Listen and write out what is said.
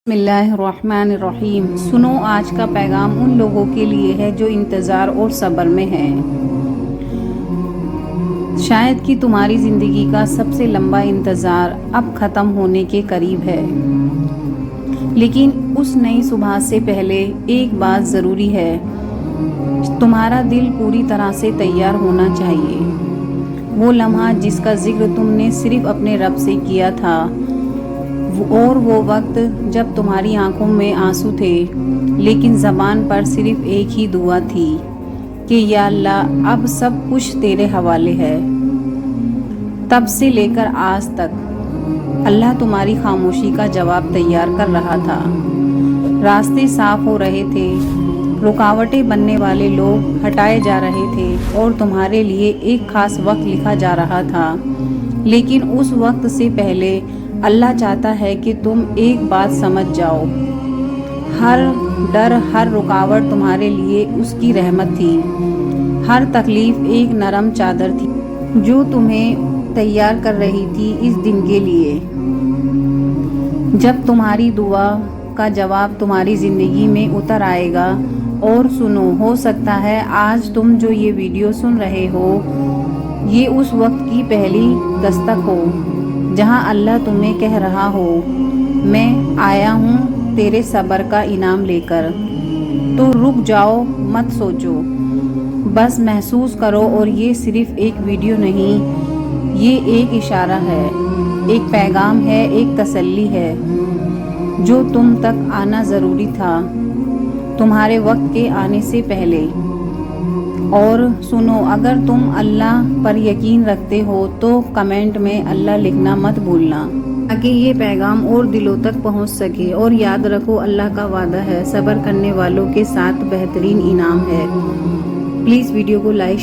بسم اللہ الرحمن الرحیم۔ سنو، آج کا پیغام ان لوگوں کے لیے ہے جو انتظار اور صبر میں ہیں۔ شاید کہ تمہاری زندگی کا سب سے لمبا انتظار اب ختم ہونے کے قریب ہے، لیکن اس نئی صبح سے پہلے ایک بات ضروری ہے۔ تمہارا دل پوری طرح سے تیار ہونا چاہیے۔ وہ لمحہ جس کا ذکر تم نے صرف اپنے رب سے کیا تھا، اور وہ وقت جب تمہاری آنکھوں میں آنسو تھے لیکن زبان پر صرف ایک ہی دعا تھی کہ یا اللہ اب سب کچھ تیرے حوالے ہے۔ تب سے لے کر آج تک اللہ تمہاری خاموشی کا جواب تیار کر رہا تھا۔ راستے صاف ہو رہے تھے، رکاوٹیں بننے والے لوگ ہٹائے جا رہے تھے اور تمہارے لیے ایک خاص وقت لکھا جا رہا تھا، لیکن اس وقت سے پہلے اللہ چاہتا ہے کہ تم ایک بات سمجھ جاؤ۔ ہر ڈر، ہر رکاوٹ تمہارے لیے اس کی رحمت تھی۔ ہر تکلیف ایک نرم چادر تھی جو تمہیں تیار کر رہی تھی اس دن کے لیے جب تمہاری دعا کا جواب تمہاری زندگی میں اتر آئے گا۔ اور سنو، ہو سکتا ہے آج تم جو یہ ویڈیو سن رہے ہو یہ اس وقت کی پہلی دستک ہو جہاں اللہ تمہیں کہہ رہا ہو، میں آیا ہوں تیرے صبر کا انعام لے کر۔ تو رک جاؤ، مت سوچو، بس محسوس کرو۔ اور یہ صرف ایک ویڈیو نہیں، یہ ایک اشارہ ہے، ایک پیغام ہے، ایک تسلی ہے جو تم تک آنا ضروری تھا تمہارے وقت کے آنے سے پہلے۔ اور سنو، اگر تم اللہ پر یقین رکھتے ہو تو کمنٹ میں اللہ لکھنا مت بھولنا تاکہ یہ پیغام اور دلوں تک پہنچ سکے۔ اور یاد رکھو، اللہ کا وعدہ ہے، صبر کرنے والوں کے ساتھ بہترین انعام ہے۔ پلیز ویڈیو کو لائک